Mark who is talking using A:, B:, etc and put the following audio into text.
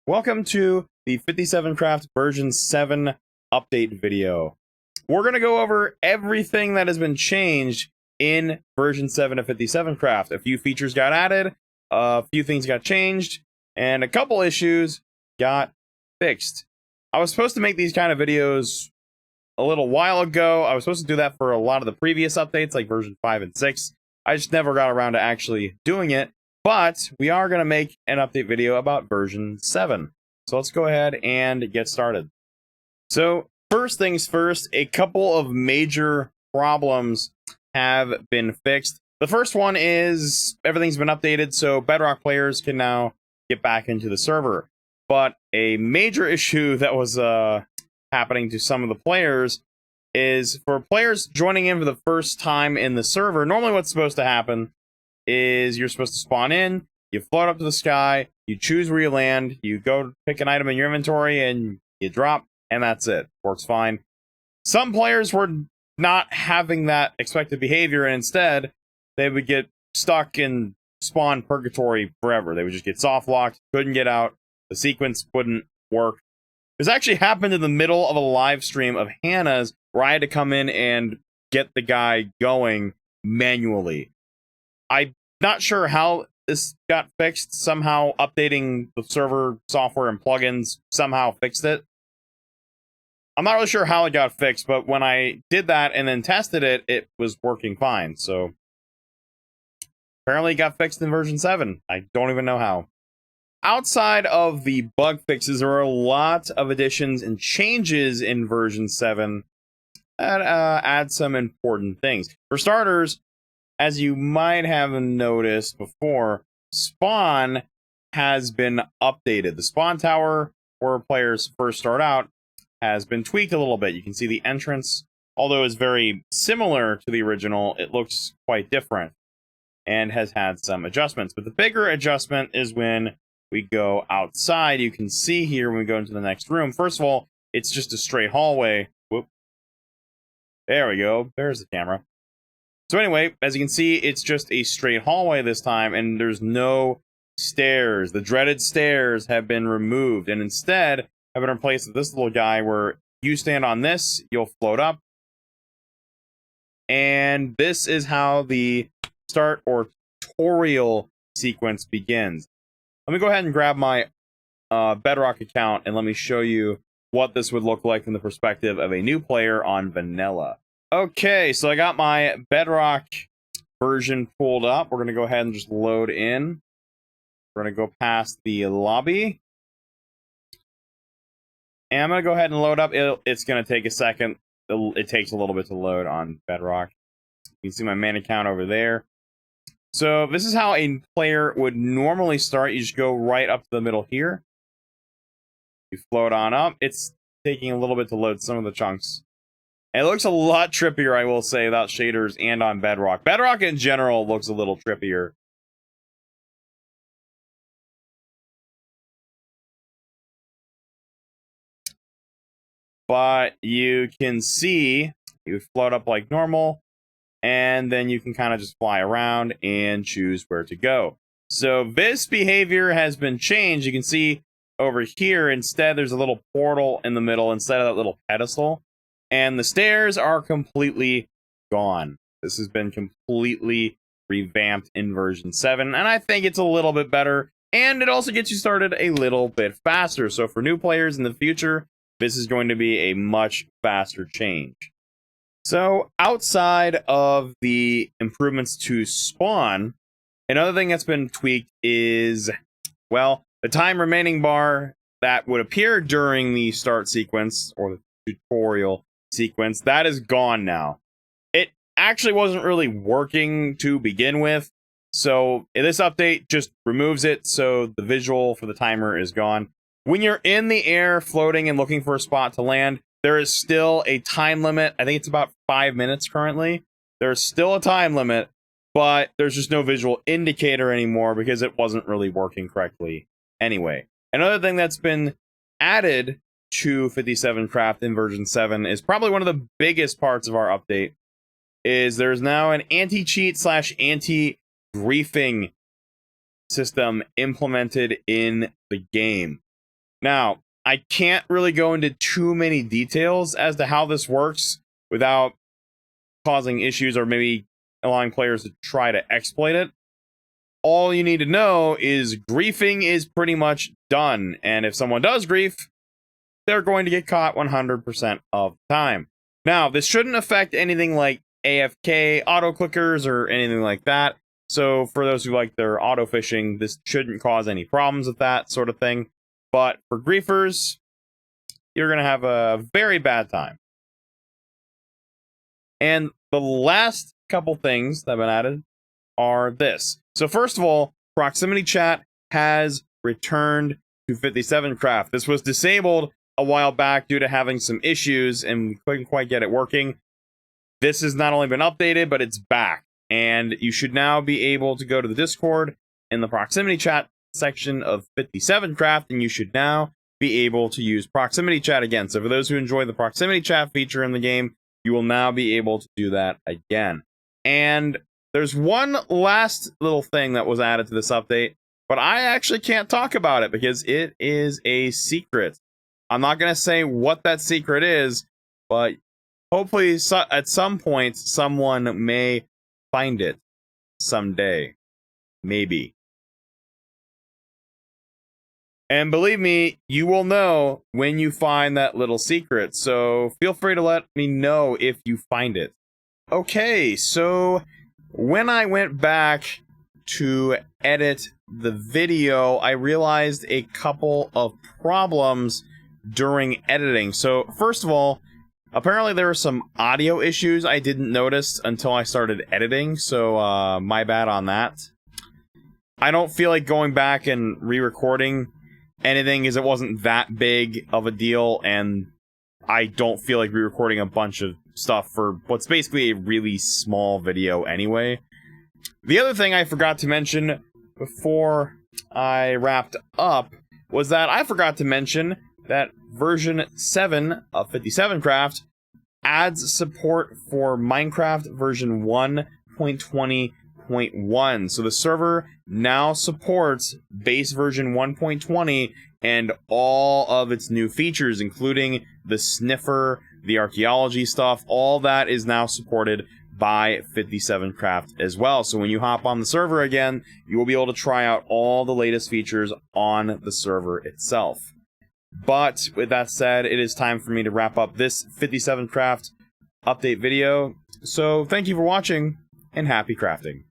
A: Welcome to the 57 Craft version 7 update video. We're going to go over everything that has been changed in version 7 of 57 Craft. A few features got added, a few things got changed, and a couple issues got fixed. I was supposed to make these kind of videos a little while ago. I was supposed to do that for a lot of the previous updates, like version 5 and 6. I just never got around to actually doing it. But we are going to make an update video about version 7. So let's go ahead and get started. So first things first, a couple of major problems have been fixed. The first one is everything's been updated, so Bedrock players can now get back into the server. But a major issue that was happening to some of the players is for players joining in for the first time in the server, normally what's supposed to happen is you're supposed to spawn in, you float up to the sky, you choose where you land, you go pick an item in your inventory, and you drop, and that's it. Works fine. Some players were not having that expected behavior, and instead, they would get stuck in spawn purgatory forever. They would just get soft locked, couldn't get out, the sequence wouldn't work. This actually happened in the middle of a live stream of Hannah's, where I had to come in and get the guy going manually. I'm not sure how this got fixed. Somehow updating the server software and plugins somehow fixed it. I'm not really sure how it got fixed, but when I did that and then tested it, it was working fine. So apparently it got fixed in version 7. I don't even know how. Outside of the bug fixes, there are a lot of additions and changes in version 7 that add some important things. For starters, as you might have noticed before, spawn has been updated. The spawn tower, where players first start out, has been tweaked a little bit. You can see the entrance, although it's very similar to the original, it looks quite different and has had some adjustments. But the bigger adjustment is when we go outside. You can see here when we go into the next room. First of all, it's just a straight hallway. Whoop. There we go. There's the camera. So anyway, as you can see, it's just a straight hallway this time, and there's no stairs. The dreaded stairs have been removed, and instead have been replaced with this little guy where you stand on this, you'll float up. And this is how the start or tutorial sequence begins. Let me go ahead and grab my Bedrock account, and let me show you what this would look like from the perspective of a new player on vanilla. Okay, so I got my Bedrock version pulled up. We're going to go ahead and just load in. We're going to go past the lobby. And I'm going to go ahead and load up. It's going to take a second. It takes a little bit to load on Bedrock. You can see my main account over there. So this is how a player would normally start. You just go right up to the middle here. You float on up. It's taking a little bit to load some of the chunks. It looks a lot trippier, I will say, without shaders and on Bedrock. Bedrock in general looks a little trippier. But you can see, you float up like normal, and then you can kind of just fly around and choose where to go. So this behavior has been changed. You can see over here, instead, there's a little portal in the middle instead of that little pedestal. And the stairs are completely gone. This has been completely revamped in version 7, and I think it's a little bit better, and it also gets you started a little bit faster. So for new players in the future, this is going to be a much faster change. So outside of the improvements to spawn, another thing that's been tweaked is, well, the time remaining bar that would appear during the start sequence or the tutorial sequence, that is gone now. It actually wasn't really working to begin with, so this update just removes it, so the visual for the timer is gone. When you're in the air floating and looking for a spot to land, there is still a time limit. I think it's about 5 minutes currently. There's still a time limit, but there's just no visual indicator anymore because it wasn't really working correctly anyway. Another thing that's been added to 57 Craft in version 7 is probably one of the biggest parts of our update, is there's now an anti-cheat / anti-griefing system implemented in the game. Now, I can't really go into too many details as to how this works without causing issues or maybe allowing players to try to exploit it. All you need to know is griefing is pretty much done, and if someone does grief, they're going to get caught 100% of the time. Now, this shouldn't affect anything like AFK, auto clickers, or anything like that. So for those who like their auto fishing, this shouldn't cause any problems with that sort of thing. But for griefers, you're going to have a very bad time. And the last couple things that have been added are this. So first of all, proximity chat has returned to 57 Craft. This was disabled a while back due to having some issues, and we couldn't quite get it working. This has not only been updated, but it's back. And you should now be able to go to the Discord in the proximity chat section of 57 Craft, and you should now be able to use proximity chat again. So for those who enjoy the proximity chat feature in the game, you will now be able to do that again. And there's one last little thing that was added to this update, but I actually can't talk about it because it is a secret. I'm not going to say what that secret is, but hopefully at some point someone may find it someday. Maybe. And believe me, you will know when you find that little secret, so feel free to let me know if you find it. Okay, so when I went back to edit the video, I realized a couple of problems during editing. So first of all, apparently there were some audio issues I didn't notice until I started editing, so my bad on that. I don't feel like going back and re-recording anything, as it wasn't that big of a deal, and I don't feel like re-recording a bunch of stuff for what's basically a really small video anyway. The other thing I forgot to mention before I wrapped up was that I forgot to mention that version 7 of 57 Craft adds support for Minecraft version 1.20.1. So the server now supports base version 1.20 and all of its new features, including the sniffer, the archaeology stuff. All that is now supported by 57 Craft as well. So when you hop on the server again, you will be able to try out all the latest features on the server itself. But with that said, it is time for me to wrap up this 57 Craft update video. So thank you for watching, and happy crafting.